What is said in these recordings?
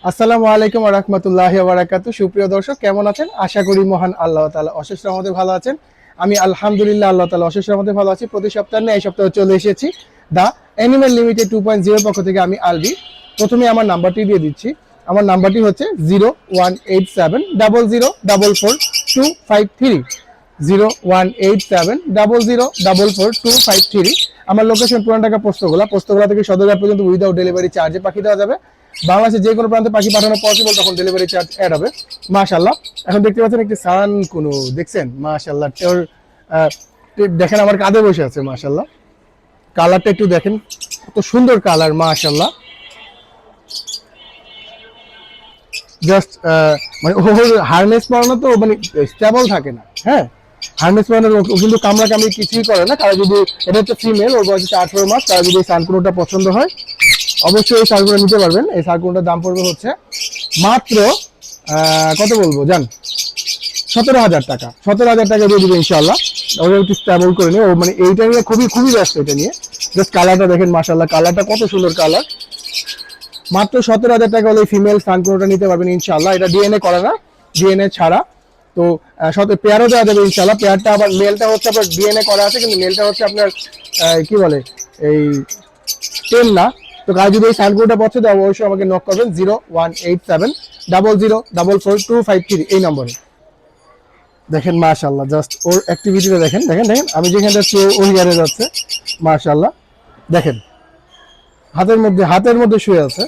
আসসালামু আলাইকুম ওয়া রাহমাতুল্লাহি ওয়া বারাকাতুহু। সুপ্রিয় দর্শক, কেমন আছেন? আশা করি মহান আল্লাহ তাআলা অশেষ রহমতে ভালো আছেন। আমি আলহামদুলিল্লাহ আল্লাহ তাআলা অশেষ রহমতে ভালো আছি। প্রতি সপ্তাহে এই সপ্তাহে চলে এসেছি দা অ্যানিমাল লিমিটেড 2.0 পক্ষ থেকে আমি আলবি। প্রথমে আমার নাম্বারটি দিয়ে দিচ্ছি। আমার নাম্বারটি হচ্ছে 018700444253। 018700444253। আমার লোকেশন পুরান ঢাকা পোস্তগোলা থেকে সদরঘাট পর্যন্ত উইদাউট ডেলিভারি চার্জে পাখি দেওয়া যাবে। বাংলাদেশের যে কোনো প্রান্তে পাখি পাঠানো পসিবল, তখন ডেলিভারি চার্জ অ্যাড হবে। মাশাআল্লাহ, এখন দেখতে পাচ্ছেন একটি সান কোনো, দেখছেন? মাশাআল্লাহ, ওর দেখেন আমার কাঁধে বসে আছে। মাশাআল্লাহ, কালারটা একটু দেখেন, কত সুন্দর কালার। মাশাআল্লাহ, জাস্ট মানে ওর হারনেস পরানো তো মানে স্টেবল থাকে না। হ্যাঁ, হারনেস পরানো ও কিন্তু কামড়াকামড়ি কিছুই করে না। কারণ যদি এটা হচ্ছে ফিমেল, ওর বয়স 18 মাস, তারা যদি সানকুনোটা পছন্দ হয় অবশ্যই এই সার্কুলটা নিতে পারবেন। এই সার্কুলটার দাম পড়বে হচ্ছে মাত্র কত বলবো জান, 17,000 টাকা। 17,000 টাকা দিয়ে দিবে ইনশাআল্লাহ। ওকে একটু স্টেবল করে নিয়ে, ও মানে এইটা নিয়ে খুবই ব্যস্ত। এটা নিয়ে জাস্ট কালারটা দেখেন, মাশাআল্লাহ, কালারটা কত সুন্দর কালার। মাত্র 17,000 টাকা হলে ফিমেল সানকুনোটা নিতে পারবেন ইনশাআল্লাহ। এটা ডিএনএ করা না, ডিএনএ ছাড়া। তো পেয়ারও দেওয়া যাবে ইনশাআল্লাহ। পেয়ারটা আবার মেলটা হচ্ছে আপনার ডিএনএ করা আছে, কিন্তু মেলটা হচ্ছে আপনার কি বলে এই টেন না। তো গায়ে যদি এই সানকুনোটা পছন্দ হয় অবশ্যই আমাকে নক করবেন 018700444253 এই নম্বরে। দেখেন মাশাআল্লাহ, জাস্ট ওর অ্যাক্টিভিটিটা দেখেন দেখেন দেখেন আমি যেখানে যাচ্ছি ওই গাড়ি যাচ্ছে। মাশাআল্লাহ, দেখেন হাতের মধ্যে শুয়ে আছে।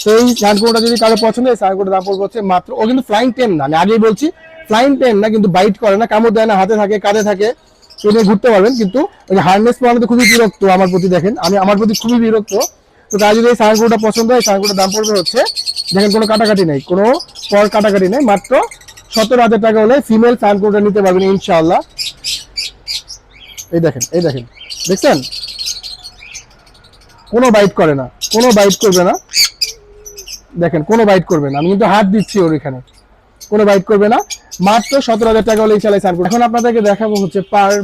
তো এই সানকুনোটা যদি কারো পছন্দ হয়, সানকুনোটার দাম পড়বে হচ্ছে মাত্র, ও কিন্তু ফ্লাইং টেম না, আমি আগেই বলছি ফ্লাইং টেম না, কিন্তু বাইট করে না, কামড় দেয় না, হাতে থাকে, কাঁধে থাকে, এটা ঘুরতে পারবেন। কিন্তু ওই হার্নেস পরানোতে খুবই বিরক্ত আমার প্রতি। দেখেন আমার প্রতি খুবই বিরক্ত। তো তার যদি এই সানকুনোটা পছন্দ হয়, সানকুনোটার দাম পড়বে হচ্ছে, দেখেন কোনো কাটাকাটি নেই, কোনো পর কাটাকাটি নেই, মাত্র 17,000 টাকা হলে ফিমেল সানকুনোটা নিতে পারবেন ইনশাআল্লাহ। এই দেখেন দেখছেন? কোনো বাইট করে না, কোনো বাইট করবে না। দেখেন কোনো বাইট করবে না, আমি কিন্তু হাত দিচ্ছি ওর এখানে, কোনো বাইট করবে না। মাত্র 17,000 টাকা হলে ইনশাআল্লাহ সানকুনো। এখন আপনাদেরকে দেখাবো হচ্ছে পার্ল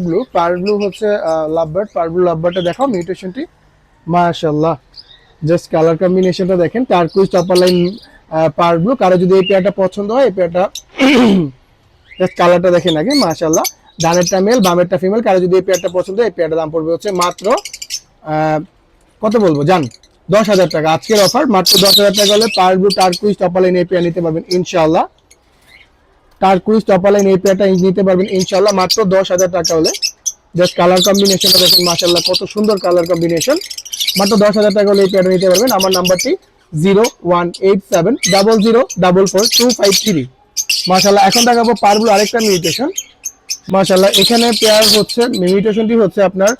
ব্লু হচ্ছে লাভবার্ড। পার্ল ব্লু লাভবার্ডটা দেখাও মিউটেশনটি। মাশাআল্লাহ, জাস্ট কালার কম্বিনেশনটা দেখেন, turquoise topper line pearl blue. কারো যদি এই পেয়ারটা পছন্দ হয়, এই পেয়ারটা জাস্ট কালারটা দেখেন আগে। মাশাআল্লাহ, ডানেরটা মেল, বামেরটা ফিমেল। কারো যদি এই পেয়ারটা পছন্দ হয়, এই পেয়ারটার দাম পড়বে হচ্ছে মাত্র কত বলবো জান, 10,000 টাকা। আজকের অফার মাত্র 10,000 টাকা হলে pearl blue turquoise topper line এই পেয়ার নিতে পারবেন ইনশাআল্লাহ। টার্কুইজ টপার লাইন এই পেয়ারটা নিতে পারবেন ইনশাআল্লাহ মাত্র 10,000 টাকা হলে। জাস্ট কালার কম্বিনেশনটা দেখেন, মাশাআল্লাহ, কত সুন্দর কালার কম্বিনেশন। মাত্র 10,000 টাকা হলে এই পেয়ারটা নিতে পারবেন। আমার নাম্বারটি 018700444253। মাশাআল্লাহ, এখন দেখাবো পার্ল ব্লু আরেকটা মিউটেশন। মাশাআল্লাহ, এখানে পেয়ার হচ্ছে, মিউটেশনটি হচ্ছে আপনার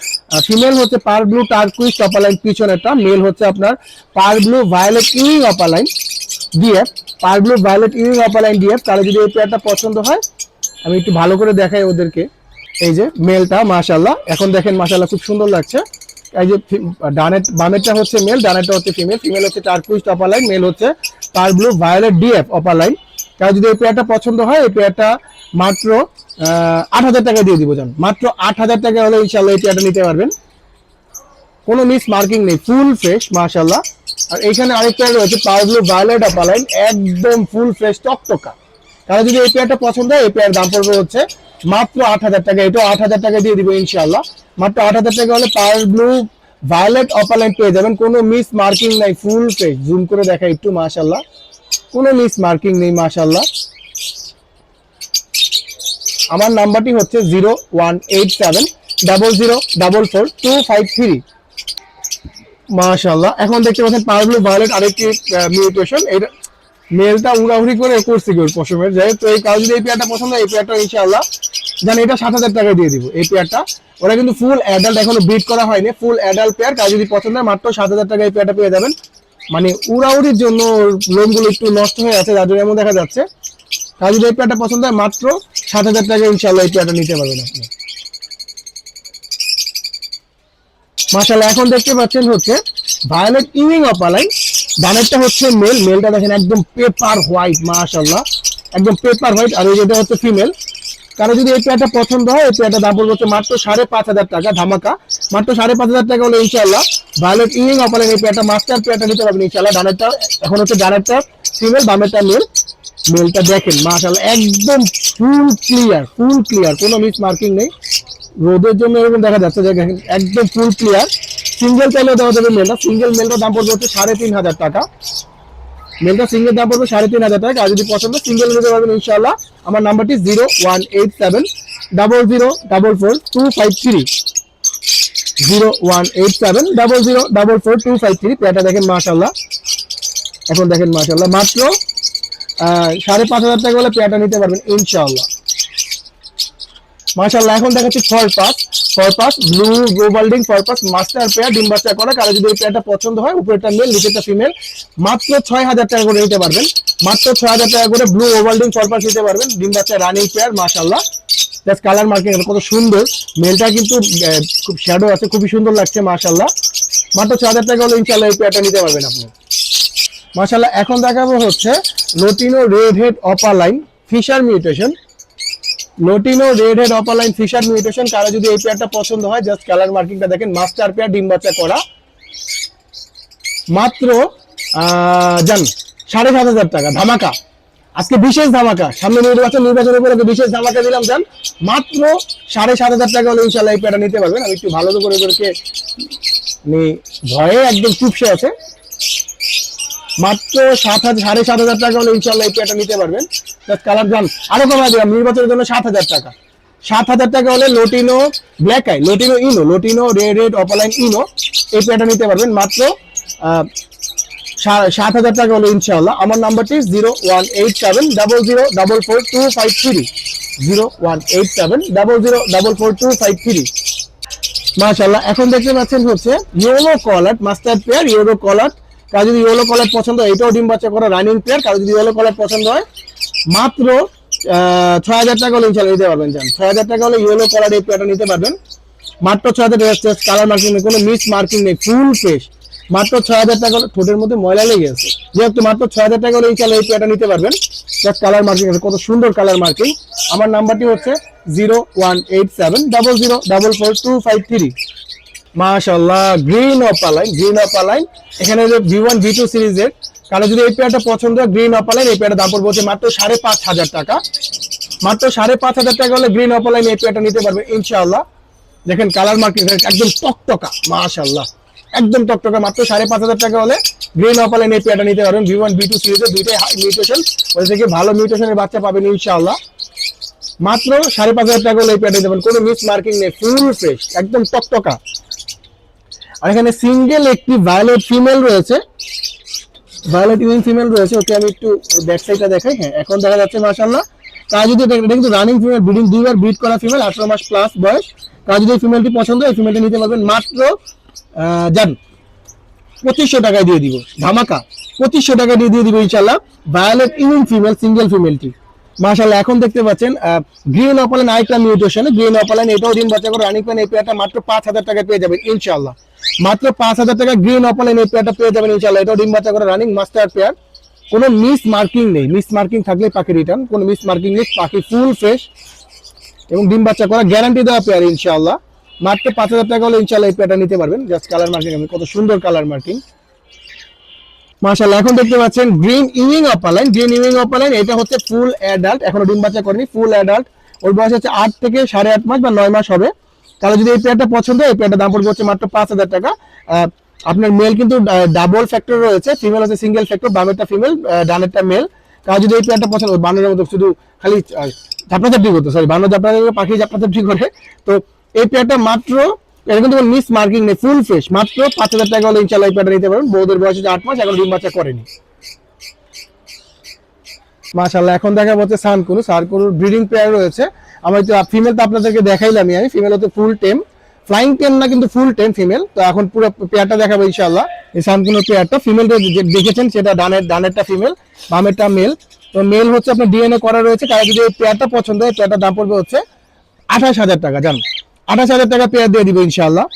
ফিমেল হচ্ছে pearl blue turquoise topper line পিছনেরটা, মেল হচ্ছে আপনার পার্ল ব্লু ভায়োলেট ইউইং opaline DF. Pearl blue violet ইউইং অপার লাইন ডিএফ। তাহলে যদি এই পেয়ারটা পছন্দ হয়, আমি একটু ভালো করে দেখাই ওদেরকে। এই যে মেলটা, মাশাআল্লাহ, এখন দেখেন মাশাআল্লাহ খুব সুন্দর লাগছে। এই যে বামেরটা হচ্ছে মেল, ডানেরটা হচ্ছে ফিমেল। ফিমেল হচ্ছে টার্কুইজ অপার লাইন, মেল হচ্ছে pearl blue violet DF upper line. কারণ যদি এই পেয়ারটা পছন্দ হয়, এই পেয়ারটা মাত্র 8,000 টাকা দিয়ে দিব জান। মাত্র 8,000 টাকা হলে ইনশাআল্লাহ এই পেয়ারটা নিতে পারবেন। কোনো মিস মার্কিং নেই, ফুল ফ্রেশ মাশাআল্লাহ। আর এখানে আরেকটা রয়েছে pearl blue violet upper line, একদম ফুল ফ্রেশ টকটকা। তাহলে যদি এই পেয়ারটা পছন্দ হয়, এই পেয়ার দাম পড়বে হচ্ছে মাত্র 8,000 টাকা। এটাও 8,000 টাকা দিয়ে দিব ইনশাআল্লাহ। মাত্র 8,000 টাকা হলে pearl blue violet upper line পেয়ে যাবেন। কোনো মিস মার্কিং নাই, ফুল ফ্রেশ। জুম করে দেখা একটু, মাশাআল্লাহ, কোনো মিস মার্কিং নেই মাশাআল্লাহ। আমার নাম্বারটি হচ্ছে 018700444253। মাশাআল্লাহ, এখন দেখতে পাচ্ছেন পার্ল ব্লু ভায়োলেট আরেকটি মিউটেশন। এটা মেলটা উড়াউড়ি করে করছে কি ওর পশমের যায়। তো এই কাজ যদি এই পেয়ারটা পছন্দ হয়, এই পেয়ারটা ইনশাআল্লাহ জান, এটা 7,000 টাকা দিয়ে দিব এই পেয়ারটা। ওরা কিন্তু ফুল অ্যাডাল্ট, এখনো ব্রিড করা হয়নি, ফুল অ্যাডাল্ট পেয়ার। কাজ যদি পছন্দ হয়, মাত্র 7,000 টাকা এই পেয়ারটা পেয়ে যাবেন। মানে উড়াউড়ির জন্য লোমগুলো একটু নষ্ট হয়ে আছে, যার জন্য এমন দেখা যাচ্ছে। কাজ যদি এই পেয়ারটা পছন্দ হয়, মাত্র 7,000 টাকা ইনশাআল্লাহ এই পেয়ারটা নিতে পারবেন আপনি। মাশাআল্লাহ, এখন দেখতে পাচ্ছেন হচ্ছে ভায়োলেট ইউইং অপার লাইন। ডানেরটা হচ্ছে মেল, মেলটা দেখেন একদম পেপার হোয়াইট, মাশাআল্লাহ, একদম পেপার হোয়াইট। আর এটা হচ্ছে ফিমেল। কারো যদি এই পেয়ারটা পছন্দ হয় এই পেয়ারটা দাম পড়বে হচ্ছে মাত্র 5,500 টাকা, ধামাকা মাত্র 5,500 টাকা হলে ইনশাআল্লাহ ভায়োলেট ইউনিং অপালাইন এই পেয়ারটা মাস্টার পেয়ারটা নিতে পারবেন ইনশাআল্লাহ। ডানেরটা এখন হচ্ছে ডানেরটা ফিমেল, বামেরটা মেল। মেলটা দেখেন মাশাআল্লাহ একদম ফুল ক্লিয়ার, কোনো মিস মার্কিং নেই। রোদের জন্য এরকম দেখা যাচ্ছে যে একদম ফুল ক্লিয়ার। সিঙ্গেল চাইলেও দেওয়া যাবে মেলটা, সিঙ্গেল মেলটার দাম পড়বে হচ্ছে 3,500 টাকা। মেলটা সিঙ্গেল দাম পড়বে 3,500 টাকা। আর যদি পছন্দ সিঙ্গেল নিতে পারবেন ইনশাআল্লাহ। আমার নাম্বারটি 0187004253 0187004253। পেয়ারটা দেখেন মাশাআল্লাহ, এখন দেখেন মাশাআল্লাহ মাত্র 5,500 টাকা হলে পেয়ারটা নিতে পারবেন ইনশাআল্লাহ। মাশাআল্লাহ এখন দেখাচ্ছি ফরপাস ব্লু গোল্ডিং ফরপাস মাস্টার পেয়ার, ডিম বাচ্চা করা। কারো যদি এই পেয়ারটা পছন্দ হয়, উপরেরটা মেল নিচেরটা ফিমেল, মাত্র 6,000 টাকা করে নিতে পারবেন। মাত্র 6,000 টাকা করে ব্লু গোল্ডিং ফরপাস নিতে পারবেন, ডিম বাচ্চা রানিং পেয়ার। মাশাআল্লাহ জাস্ট কালার মার্কিং কত সুন্দর, মেলটা কিন্তু খুব শ্যাডো আছে, খুবই সুন্দর লাগছে মাশাআল্লাহ। মাত্র 6,000 টাকা হলে ইনশাআল্লাহ এই পেয়ারটা নিতে পারবেন আপনি। মাশাআল্লাহ এখন দেখাবো হচ্ছে lutino red head opaline fisher mutation. Lutino red head opaline fisher mutation, কারো যদি এই পেয়ারটা পছন্দ হয় জাস্ট কালার মার্কিংটা দেখেন, মাস্টার পেয়ার ডিম বাচ্চা করা। মাত্র 7,500 টাকা, ধামাকা আজকে বিশেষ ধামাকা, সামনে নির্বাচনের উপরে বিশেষ ধামাকা দিলাম। যান মাত্র 7,500 টাকা হলে ইনশাআল্লাহ এই পেয়ারটা নিতে পারবেন। আমি একটু ভালো করে ভয়ে একদম চুপসে আছে। মাত্র 7,500 টাকা হলে ইনশাআল্লাহ এই পেয়ারটা নিতে পারবেন। কালার জান আরো কমাই দিলাম নির্বাচনের জন্য 7,000 টাকা। 7,000 টাকা হলে লোটিনো ব্ল্যাক আই, লোটিনো ইনো, লোটিনো রেড রেড অপালাইন ইনো এই পেয়ারটা নিতে পারবেন মাত্র 7,000 টাকা হলে ইনশাআল্লাহ। আমার নাম্বারটি 018700444253 018700444253। মাশাআল্লাহ এখন দেখতে পাচ্ছেন হচ্ছে ইয়েলো কলার মাস্টার পেয়ার, ইয়েলো কলার। কারো যদি ইয়েলো কলার পছন্দ হয়, এটাও ডিম বাচ্চা করা রানিং পেয়ার। কারো যদি ইয়েলো কলার পছন্দ হয় মাত্র 6,000 টাকা হলে ইনশাআল্লাহ নিতে পারবেন। জান 6,000 টাকা হলে ইয়েলো কলার এই পেয়ারটা নিতে পারবেন মাত্র 6,000 টাকা। কালার মার্কিং নেই, কোনো মিস মার্কিং নেই, ফুল ফ্রেশ। মাত্র 6,000 টাকা হলে, ঠোঁটের মধ্যে ময়লা লেগে আছে যেহেতু, মাত্র 6,000 টাকা হলে ইনশাআল্লাহ এই পেয়ারটা নিতে পারবেন। জাস্ট কালার মার্কিং আছে, কত সুন্দর কালার মার্কিং। আমার নাম্বারটি হচ্ছে 018700444253। মাশাআল্লাহ গ্রিন অপালাইন এখানে যে V1 V2 সিরিজের, কারো যদি এই পেয়ারটা পছন্দ হয় গ্রিন অপালাইন এই পেয়ারটা দাম পড়বে হচ্ছে মাত্র 5,500 টাকা। মাত্র 5,500 টাকা হলে গ্রিন অপালাইন এই পেয়ারটা নিতে পারবেন ইনশাআল্লাহ। দেখেন কালার মার্কিং একদম টকটকা মাশাআল্লাহ, একদম টকটকা। মাত্র 5,500 টাকা হলে গ্রিন অপালাইন এই পেয়ারটা নিতে পারবেন। V1 V2 সিরিজের দুইটাই মিউটেশন, ওই থেকে ভালো মিউটেশনের বাচ্চা পাবেন ইনশাআল্লাহ। মাত্র 5,500 টাকা হলে এই পেয়ারটা নিতে পারবেন, কোনো মিস মার্কিং নেই, ফুল ফ্রেশ একদম টকটকা। আর এখানে সিঙ্গেল একটি ভায়োলেট ফিমেল রয়েছে, ভায়োলেট ইউনিং ফিমেল রয়েছে। ওকে আমি একটু ব্যাক সাইডটা দেখাই। হ্যাঁ এখন দেখা যাচ্ছে মাশাআল্লাহ। তার যদি এটা কিন্তু রানিং ফিমেল, ব্রিডিং 2বার ব্রিড করা ফিমেল, 18 মাস প্লাস বয়স। তার যদি এই ফিমেলটি পছন্দ হয় এই ফিমেলটি নিতে পারবেন মাত্র 2,500 টাকায় দিয়ে দিব, ধামাকা 2,500 টাকা দিয়ে দিব ইনশাআল্লাহ। ভায়োলেট ইউনিং ফিমেল সিঙ্গেল ফিমেলটি মাশাআল্লাহ এখন দেখতে পাচ্ছেন গ্রিন অপালাইন আইকলা মিউটেশন, গ্রিন অপালাইন এটাও ডিম বাচ্চা করে রানিং পেয়ার। এই পেয়ারটা মাত্র 5,000 টাকা পেয়ে যাবেন ইনশাআল্লাহ। মাত্র 5,000 টাকা গ্রিন অপালাইন এই পেয়ারটা পেয়ে যাবেন ইনশাআল্লাহ। এটাও ডিম বাচ্চা করে রানিং মাস্টার পেয়ার, কোনো মিস মার্কিং নেই। মিস মার্কিং থাকলে পাখি রিটার্ন, কোনো মিস মার্কিং নেই, পাখি ফুল ফ্রেশ এবং ডিম বাচ্চা করা গ্যারান্টি দেওয়া পেয়ার ইনশাআল্লাহ। মাত্র 5,000 টাকা হলে ইনশাআল্লাহ এই পেয়ারটা নিতে পারবেন। জাস্ট কালার মার্কিং কত সুন্দর কালার মার্কিং মাশাআল্লাহ। এখন দেখতে পাচ্ছেন গ্রিন ইউনিং অপালাইন, গ্রিন ইউনিং অপালাইন এটা হচ্ছে ফুল অ্যাডাল্ট, এখনো ডিম বাচ্চা করেনি, ফুল অ্যাডাল্ট। ওর বয়স হচ্ছে 8 থেকে 8.5 মাস বা 9 মাস হবে। তাহলে যদি এই পেয়ারটা পছন্দ হয় এই পেয়ারটা দাম পড়বে হচ্ছে মাত্র 5,000 টাকা। আপনার মেল কিন্তু ডাবল ফ্যাক্টর রয়েছে, ফিমেল হচ্ছে সিঙ্গেল ফ্যাক্টর, বামেরটা ফিমেল ডানেরটা মেল। কারণ যদি এই পেয়ারটা পছন্দ, বানরের মতো শুধু খালি ঝাপটাঝাপটি করতো, সরি বানর পাখি ঝাপটাঝাপটি করে, তো এই পেয়ারটা মাত্র, এটা কিন্তু মিস মার্কিং নেই, ফুল ফ্রেশ। মাত্র 5,000 টাকা হলে ইনশাআল্লাহ এই পেয়ারটা নিতে পারবেন। বউদের বয়স হচ্ছে 8 মাস, এখন ডিম বাচ্চা করেনি মাশাআল্লাহ। এখন দেখা যাচ্ছে সানকুনুর ব্রিডিং পেয়ার রয়েছে। আমার তো ফিমেল তো আপনাদেরকে দেখাইলাম, আমি ফিমেল হচ্ছে ফুল টেম, ফ্লাইং টেম না কিন্তু ফুল টেম ফিমেল। তো এখন পুরো পেয়ারটা দেখাবো ইনশাআল্লাহ। এই সানকুনুর পেয়ারটা ফিমেলটা দেখেছেন সেটা ডানেরটা ফিমেল, বামেরটা মেল। তো মেল হচ্ছে আপনার ডিএনএ করা রয়েছে। কারণ যদি এই পেয়ারটা পছন্দ হয় পেয়ারটার দাম পড়বে হচ্ছে 28,000 টাকা। জান 28,000 টাকা পেয়ার দিয়ে দিব ইনশাআল্লাহ।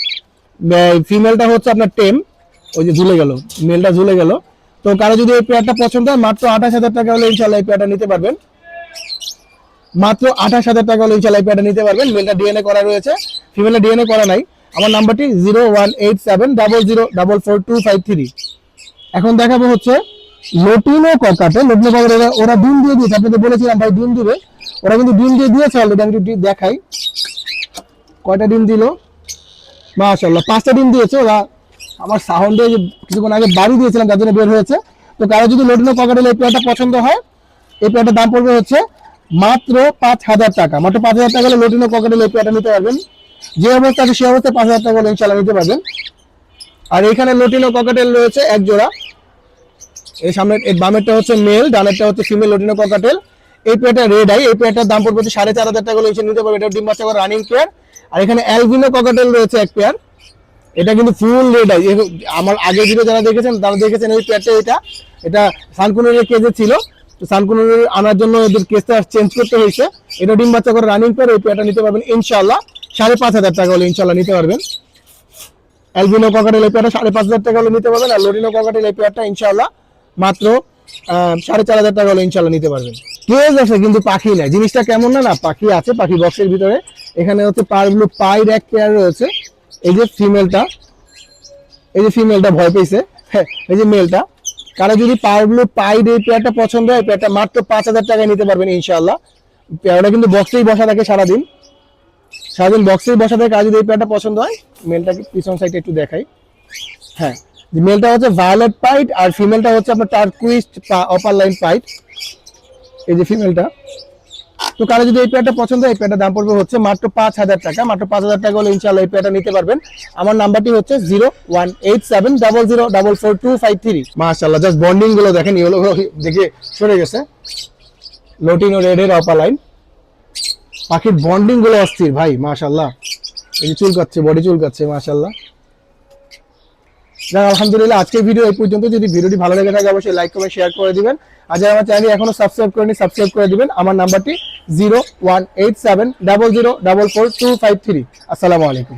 ফিমেলটা হচ্ছে আপনার টেম, ওই যে ঝুলে গেল, মেলটা ঝুলে গেল। তো কারো যদি এই পেয়ারটা পছন্দ হয় মাত্র 28,000 টাকা হলে ইনশাআল্লাহ এই পেয়ারটা নিতে পারবেন। মাত্র 28,000 টাকা হলে ইনশাআল্লাহ এই পেয়ারটা নিতে পারবেন। মেলটা ডিএনএ করা রয়েছে, ফিমেলটা ডিএনএ করা নাই। আমার নাম্বারটি 0187004253। এখন দেখাবো হচ্ছে লটিনো ককাটে। লটিনো ককাটে ওরা ডিম দিয়ে দিয়েছে, আপনাদের বলেছিলাম ভাই ডিম দিবে, ওরা কিন্তু ডিম দিয়ে দিয়েছে অলরেডি। আমি একটু দেখাই কয়টা ডিম দিল। মাশাআল্লাহ 5টা ডিম দিয়েছে ওরা। আমার সাউন্ডে কিছুক্ষণ আগে বাড়ি দিয়েছিলাম যার জন্য বের হয়েছে। তো কারো যদি লটিনো ককাটেল এই পেয়ারটা পছন্দ হয়, এই পেয়ারটার দাম পড়বে হচ্ছে মাত্র 5,000 টাকা। মাত্র 5,000 টাকা হলে লটিনো ককাটেল এই পেয়ারটা নিতে পারবেন। যে অবস্থা আছে সে অবস্থায় 5,000 টাকা হলে ইনশাআল্লাহ নিতে পারবেন। আর এখানে লটিনো ককাটেল রয়েছে এক জোড়া। এই সামনে এর বামেরটা হচ্ছে মেল, ডানেরটা হচ্ছে ফিমেল লটিনো ককাটেল। এই পেয়ারটা রেড আই, এই পেয়ারটার দাম পড়বে 4,500 টাকা হলে নিতে পারবেন। এটা ডিম বাচ্চা করে রানিং পেয়ার। আর এখানে অ্যালবিনো ককাটেল রয়েছে এক পেয়ার, এটা কিন্তু ফুল রেড আই। আমার আগে ভিডিও যারা দেখেছেন তারা দেখেছেন এই পেয়ারটা। এটা সানকুনের কেজে ছিল, তো সানকুনের আনার জন্য এদের কেসটা চেঞ্জ করতে হয়েছে। এটা ডিম বাচ্চা করে রানিং পেয়ার। এই পেয়ারটা নিতে পারবেন ইনশাআল্লাহ 5,500 টাকা হলে ইনশাআল্লাহ নিতে পারবেন। অ্যালবিনো ককাটেল এই পেয়ারটা 5,500 টাকা হলে নিতে পারবেন। আর লটিনো ককাটেল এই পেয়ারটা ইনশাআল্লাহ মাত্র 4,500 টাকা হলে ইনশাআল্লাহ নিতে পারবেন। কেজ আছে কিন্তু পাখি নাই, জিনিসটা কেমন না? না, পাখি আছে, পাখি বক্সের ভিতরে। এখানে হচ্ছে পার ব্লু পাইর এক পেয়ার রয়েছে। এই যে ফিমেলটা, এই যে ফিমেলটা ভয় পেয়েছে, হ্যাঁ এই যে মেলটা। কারো যদি পার ব্লু পাইড এই পেয়ারটা পছন্দ হয়, পেয়ারটা মাত্র 5,000 টাকায় নিতে পারবেন ইনশাআল্লাহ। পেয়ারটা কিন্তু বক্সেই বসা থাকে সারাদিন বক্সেই বসা থাকে। আর যদি এই পেয়ারটা পছন্দ হয়, মেলটাকে পিছন সাইডে একটু দেখাই। হ্যাঁ, মেলটা হচ্ছে ভায়োলেট পাইট আর ফিমেলটা হচ্ছে আপনার টার্কুইস্ট অপার লাইন পাইট। এই যে ফিমেলটা। তো কারো যদি এই পেয়ারটা পছন্দ হয়, এই পেয়ারটার দাম পড়বে হচ্ছে মাত্র 5,000 টাকা। মাত্র 5,000 টাকা হলে ইনশাআল্লাহ এই পেয়ারটা নিতে পারবেন। আমার নাম্বারটি হচ্ছে 018700044253। মাশাআল্লাহ, জাস্ট বন্ডিং গুলো দেখেন, ইয়েলো দেখে সরে গেছে। লটিনো রেডের অপার লাইন পাখির বন্ডিং গুলো অস্থির ভাই, মাশাআল্লাহ। এই যে চুলকাচ্ছে, বডি চুলকাচ্ছে, মাশাআল্লাহ। আলহামদুলিল্লাহ, আজকের ভিডিও এই পর্যন্ত। যদি ভিডিওটি ভালো লেগে থাকে অবশ্যই লাইক কমেন্ট শেয়ার করে দিবেন। আর যারা আমার চ্যানেল এখনো সাবস্ক্রাইব করেনি সাবস্ক্রাইব করে দিবেন। আমার নাম্বারটি 018700444253। আসসালামু আলাইকুম।